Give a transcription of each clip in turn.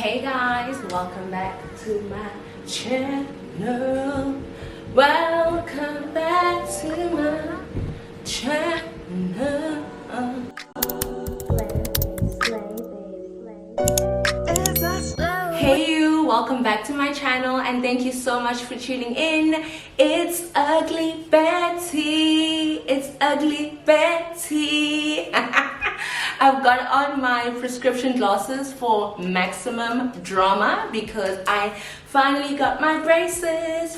Hey guys, welcome back to my channel. Welcome back to my channel. Hey you, welcome back to my channel and thank you so much for tuning in. It's Ugly Betty. It's Ugly Betty. I've got on my prescription glasses for maximum drama because I finally got my braces.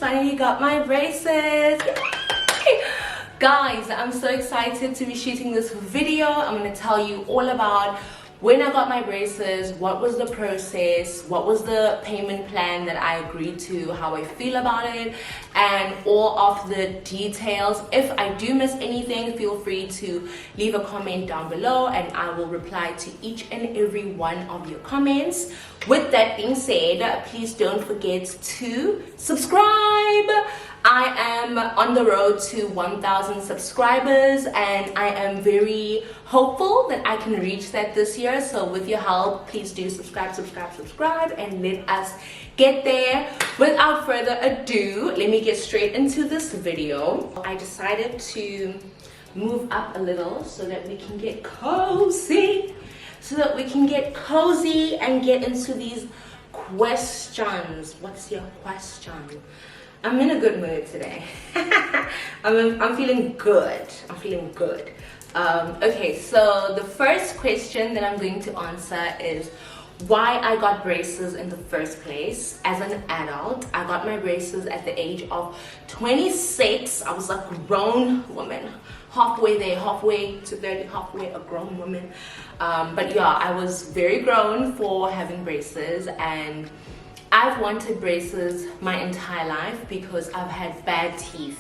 Guys, I'm so excited to be shooting this video. I'm going to tell you all about when I got my braces, what was the process, what was the payment plan that I agreed to, how I feel about it, and all of the details. If I do miss anything, feel free to leave a comment down below and I will reply to each and every one of your comments. With that being said, please don't forget to subscribe. I am on the road to 1,000 subscribers and I am very hopeful that I can reach that this year. So with your help, please do subscribe and let us get there. Without further ado, let me get straight into this video. I decided to move up a little so that we can get cozy. And get into these questions. What's your question? I'm in a good mood today. I'm feeling good. Okay, so the first question that I'm going to answer is why I got braces in the first place. As an adult, I got my braces at the age of 26. I was a grown woman. Halfway there, halfway to 30, halfway a grown woman. But yeah, I was very grown for having braces, and I've wanted braces my entire life because I've had bad teeth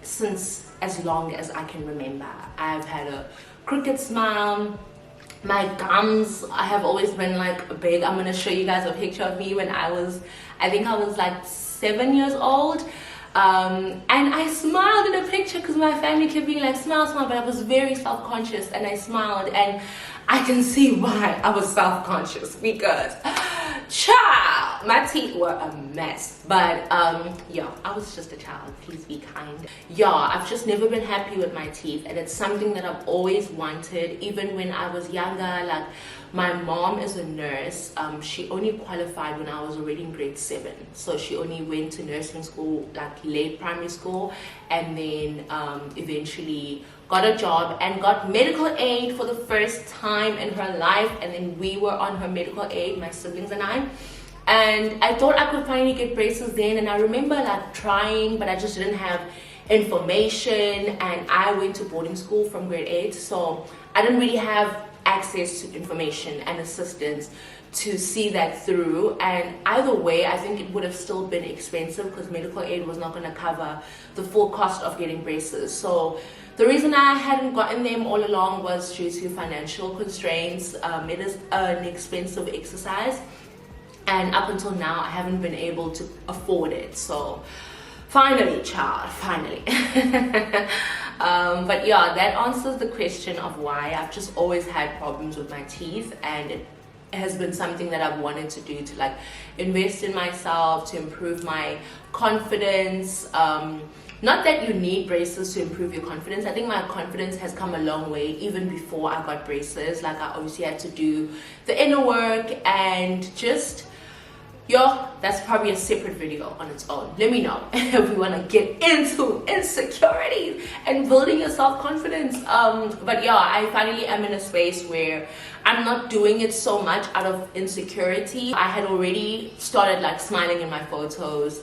since as long as I can remember. I've had a crooked smile. My gums, I have always been like big. I'm gonna show you guys a picture of me when I think I was like 7 years old. And I smiled in a picture because my family kept being like, smile, but I was very self-conscious and I smiled, and I can see why I was self-conscious because child, my teeth were a mess. But yeah, I was just a child, please be kind. Yeah, I've just never been happy with my teeth, and it's something that I've always wanted. Even when I was younger, like my mom is a nurse. She only qualified when I was already in grade 7, so she only went to nursing school like late primary school, and then eventually got a job and got medical aid for the first time in her life. And then we were on her medical aid, my siblings and I thought I could finally get braces then, and I remember like trying, but I just didn't have information, and I went to boarding school from grade 8, so I didn't really have access to information and assistance to see that through. And either way, I think it would have still been expensive because medical aid was not going to cover the full cost of getting braces. So the reason I hadn't gotten them all along was due to financial constraints. It is an expensive exercise, and up until now I haven't been able to afford it. So finally, child, finally. But yeah, that answers the question of why. I've just always had problems with my teeth, and it has been something that I've wanted to do, to like invest in myself, to improve my confidence. Not that you need braces to improve your confidence. I think my confidence has come a long way even before I got braces. Like I obviously had to do the inner work, and just that's probably a separate video on its own. Let me know if we want to get into insecurities and building your self-confidence. But yeah, I finally am in a space where I'm not doing it so much out of insecurity. I had already started like smiling in my photos.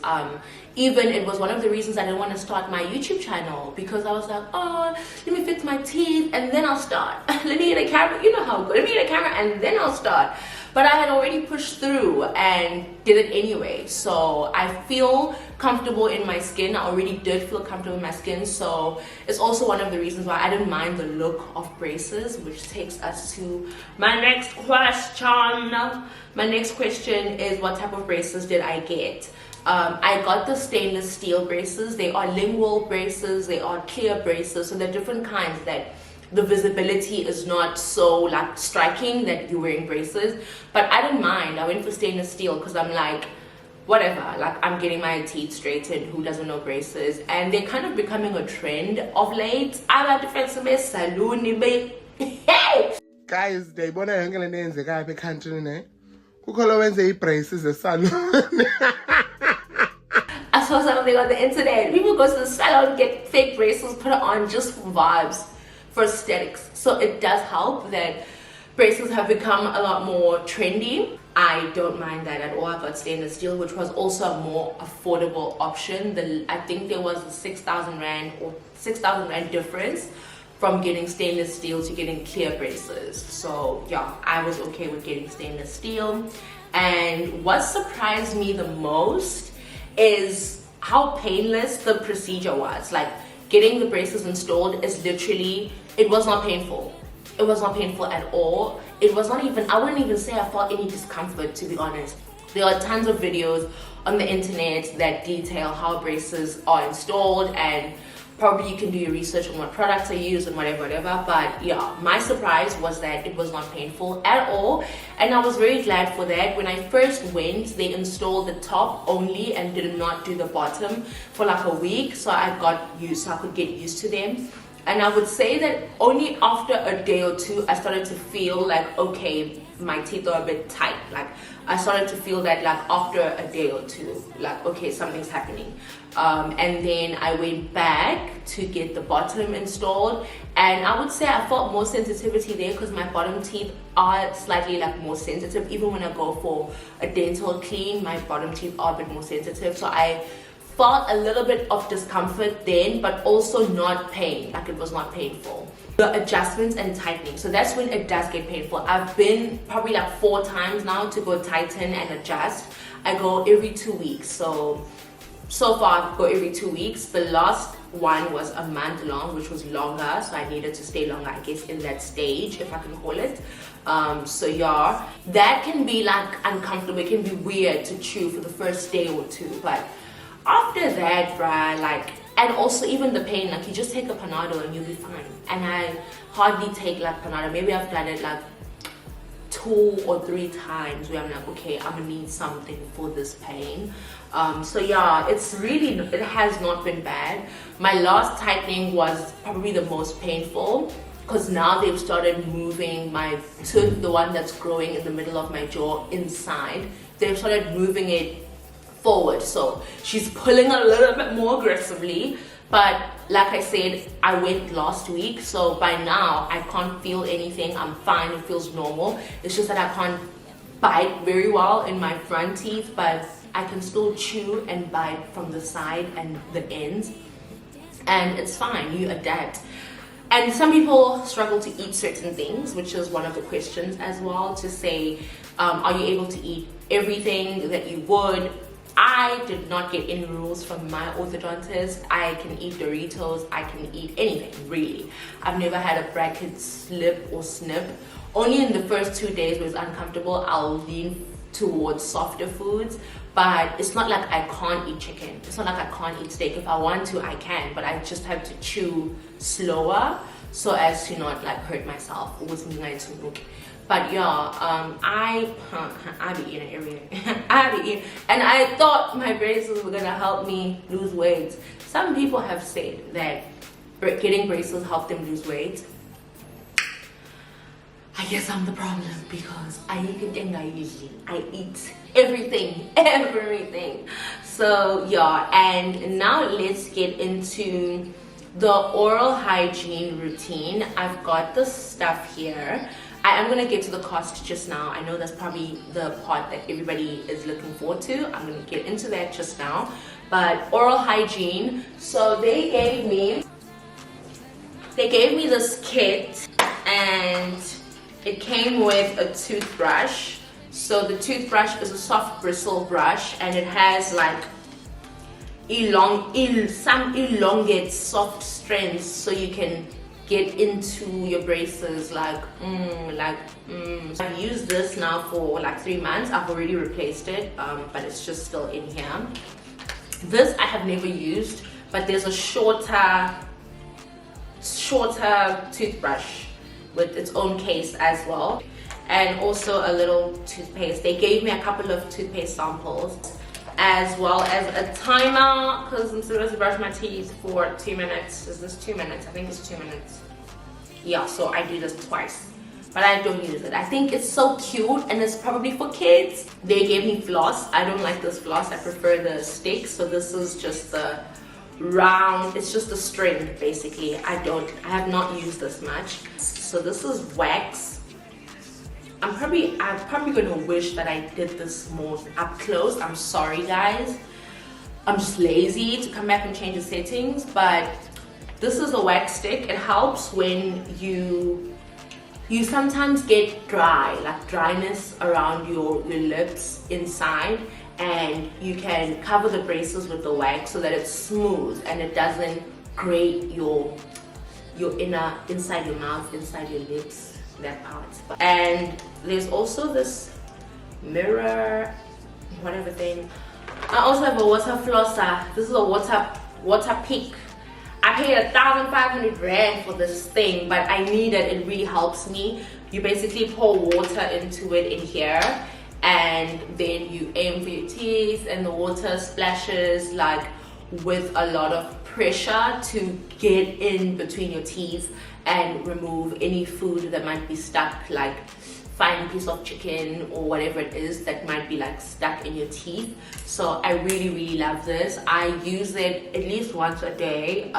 Even it was one of the reasons I didn't want to start my YouTube channel, because I was like, oh, let me fix my teeth and then I'll start. Let me get a camera, you know how good. Let me get a camera and then I'll start. But I had already pushed through and did it anyway. So I feel comfortable in my skin. I already did feel comfortable in my skin. So it's also one of the reasons why I didn't mind the look of braces, which takes us to my next question. My next question is, what type of braces did I get? I got the stainless steel braces. They are lingual braces. They are clear braces. So they're different kinds that the visibility is not so like striking that you're wearing braces. But I didn't mind. I went for stainless steel because I'm like, whatever, like I'm getting my teeth straightened, who doesn't know braces? And they're kind of becoming a trend of late. I like to find some saloon, hey guys, they bona yonke lento eyenzekayo apha ekhantrini ne kukho lo wenze ii-braces esalon. I saw something on the internet. People go to the salon, get fake braces, put it on just for vibes, for aesthetics. So it does help that braces have become a lot more trendy. I don't mind that at all. I got stainless steel, which was also a more affordable option. I think there was a 6,000 Rand or 6,000 Rand difference from getting stainless steel to getting clear braces. So yeah, I was okay with getting stainless steel. And what surprised me the most is how painless the procedure was. Like, getting the braces installed is literally, it was not painful. It was not painful at all. It was not even, I wouldn't even say I felt any discomfort, to be honest. There are tons of videos on the internet that detail how braces are installed, and probably you can do your research on what products are used and whatever. But yeah, my surprise was that it was not painful at all, and I was very glad for that. When I first went, they installed the top only and did not do the bottom for like a week, so I could get used to them. And I would say that only after a day or two, I started to feel like, okay, my teeth are a bit tight. Like, I started to feel that like after a day or two, like, okay, something's happening. And then I went back to get the bottom installed, and I would say I felt more sensitivity there because my bottom teeth are slightly like more sensitive. Even when I go for a dental clean, my bottom teeth are a bit more sensitive. So I felt a little bit of discomfort then, but also not pain. Like, it was not painful. The adjustments and tightening, so that's when it does get painful. I've been probably like 4 times now to go tighten and adjust. I go every 2 weeks. So far I go every 2 weeks. The last one was a month long, which was longer, so I needed to stay longer, I guess, in that stage, if I can call it. So yeah, that can be like uncomfortable. It can be weird to chew for the first day or two, but after that, bruh, like, and also even the pain, like, you just take a Panado and you'll be fine. And I hardly take like Panado. Maybe I've done it like 2 or 3 times where I'm like, okay, I'm gonna need something for this pain. So yeah, it has not been bad. My last tightening was probably the most painful, because now they've started moving my tooth, the one that's growing in the middle of my jaw inside. They've started moving it forward, so she's pulling a little bit more aggressively. But like I said, I went last week, so by now I can't feel anything. I'm fine, it feels normal. It's just that I can't bite very well in my front teeth, but I can still chew and bite from the side and the ends, and it's fine. You adapt. And some people struggle to eat certain things, which is one of the questions as well, to say, are you able to eat everything that you would? I did not get any rules from my orthodontist. I can eat Doritos, I can eat anything, really. I've never had a bracket slip or snip. Only in the first 2 days where it's uncomfortable, I'll lean towards softer foods. But it's not like I can't eat chicken. It's not like I can't eat steak. If I want to, I can, but I just have to chew slower so as to not like hurt myself. But yeah, I be eating everything. I be eating, and I thought my braces were gonna help me lose weight. Some people have said that getting braces help them lose weight. I guess I'm the problem, because I eat everything. So yeah, and now let's get into the oral hygiene routine. I've got the stuff here. I am going to get to the cost just now. I know that's probably the part that everybody is looking forward to. I'm going to get into that just now. But oral hygiene. So they gave me this kit, and it came with a toothbrush. So the toothbrush is a soft bristle brush, and it has like some elongate soft strands, so you can get into your braces like I've used this now for like 3 months. I've already replaced it, but it's just still in here. This I have never used, but there's a shorter shorter toothbrush with its own case as well, and also a little toothpaste. They gave me a couple of toothpaste samples, as well as a timer, because I'm supposed to brush my teeth for 2 minutes. Is this 2 minutes? I think it's 2 minutes. Yeah, so I do this twice, but I don't use it. I think it's so cute, and it's probably for kids. They gave me floss. I don't like this floss. I prefer the stick. So this is just the round, it's just a string basically. I have not used this much. So this is wax. I'm probably gonna wish that I did this more up close. I'm sorry guys, I'm just lazy to come back and change the settings, but this is a wax stick. It helps when you sometimes get dry, like dryness around your lips inside, and you can cover the braces with the wax so that it's smooth and it doesn't grate your inside your mouth, inside your lips, that part. And there's also this mirror, whatever thing. I also have a water flosser. This is a water pick. I paid 1,500 rand for this thing, but I need it. It really helps me. You basically pour water into it in here, and then you aim for your teeth, and the water splashes like with a lot of pressure to get in between your teeth and remove any food that might be stuck, like fine piece of chicken or whatever it is that might be like stuck in your teeth. So I really love this. I use it at least once a day,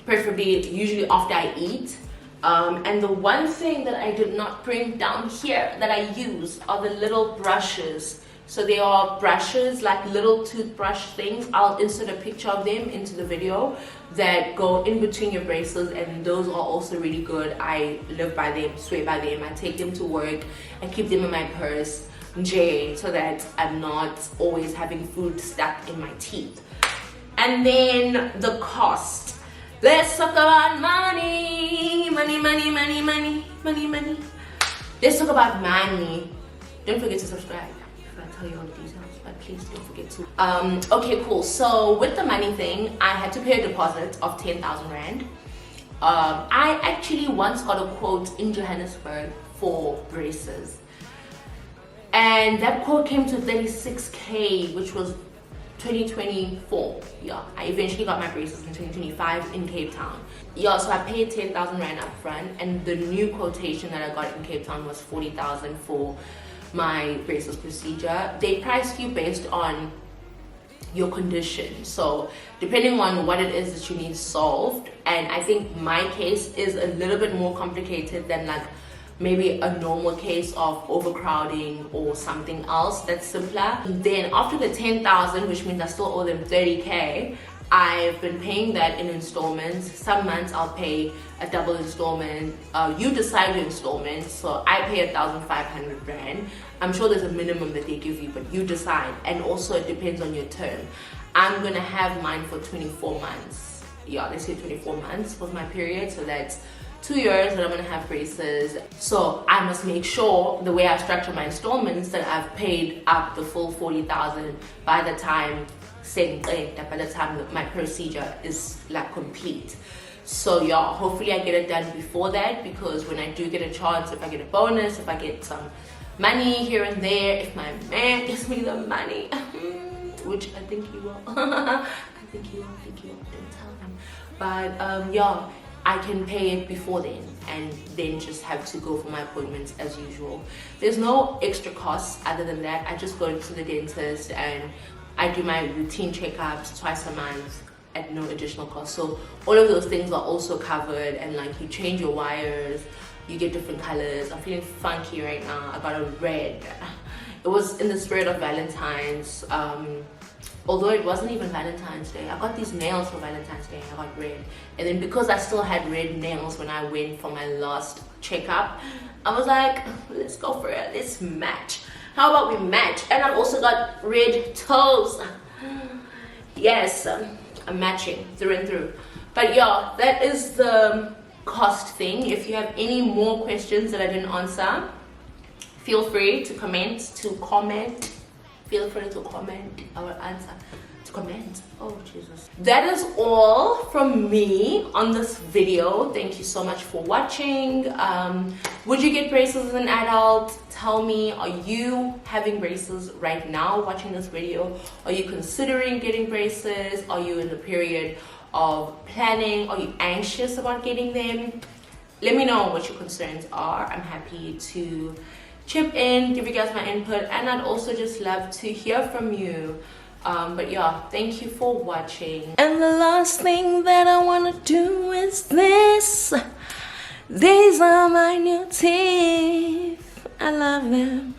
preferably usually after I eat. And the one thing that I did not bring down here that I use are the little brushes. So they are brushes, like little toothbrush things. I'll insert a picture of them into the video, that go in between your braces, and those are also really good. I live by them, swear by them. I take them to work and keep them in my purse, so that I'm not always having food stuck in my teeth. And then the cost. Let's talk about money. Let's talk about money. Don't forget to subscribe if I tell you all the details, but please don't forget to. Okay, cool. So with the money thing, I had to pay a deposit of 10,000 rand. I actually once got a quote in Johannesburg for braces, and that quote came to 36k, which was 2024. Yeah, I eventually got my braces in 2025 in Cape Town. Yeah, so I paid 10,000 rand up front, and the new quotation that I got in Cape Town was 40,000 for my braces procedure. They priced you based on your condition, so depending on what it is that you need solved, and I think my case is a little bit more complicated than like maybe a normal case of overcrowding or something else that's simpler. Then after the 10,000, which means I still owe them 30k, I've been paying that in installments. Some months I'll pay a double installment. You decide your installments, so I pay 1,500 rand. I'm sure there's a minimum that they give you, but you decide, and also it depends on your term. I'm gonna have mine for 24 months. Yeah, they say 24 months was my period, so that's 2 years that I'm gonna have braces. So I must make sure the way I structure my installments that I've paid up the full 40,000 by the time my procedure is like complete. So yeah, hopefully I get it done before that, because when I do get a chance, if I get a bonus, if I get some money here and there, if my man gives me the money, which I think he will, I think he will, don't tell him. But yeah, I can pay it before then, and then just have to go for my appointments as usual. There's no extra costs other than that. I just go to the dentist and I do my routine checkups twice a month at no additional cost. So all of those things are also covered, and like you change your wires, you get different colors. I'm feeling funky right now. I got a red. It was in the spirit of Valentine's. Although it wasn't even Valentine's Day. I got these nails for Valentine's Day, I got red. And then because I still had red nails when I went for my last checkup, I was like, let's go for it, let's match. How about we match? And I've also got red toes. Yes, I'm matching through and through. But yeah, that is the cost thing. If you have any more questions that I didn't answer, feel free to comment. Feel free to comment. I will answer. To comment. Oh Jesus. That is all from me on this video. Thank you so much for watching. Would you get braces as an adult? Tell me, are you having braces right now watching this video? Are you considering getting braces? Are you in the period of planning? Are you anxious about getting them? Let me know what your concerns are. I'm happy to chip in, give you guys my input, and I'd also just love to hear from you. But yeah, thank you for watching. And the last thing that I want to do is this. These are my new teeth. I love them.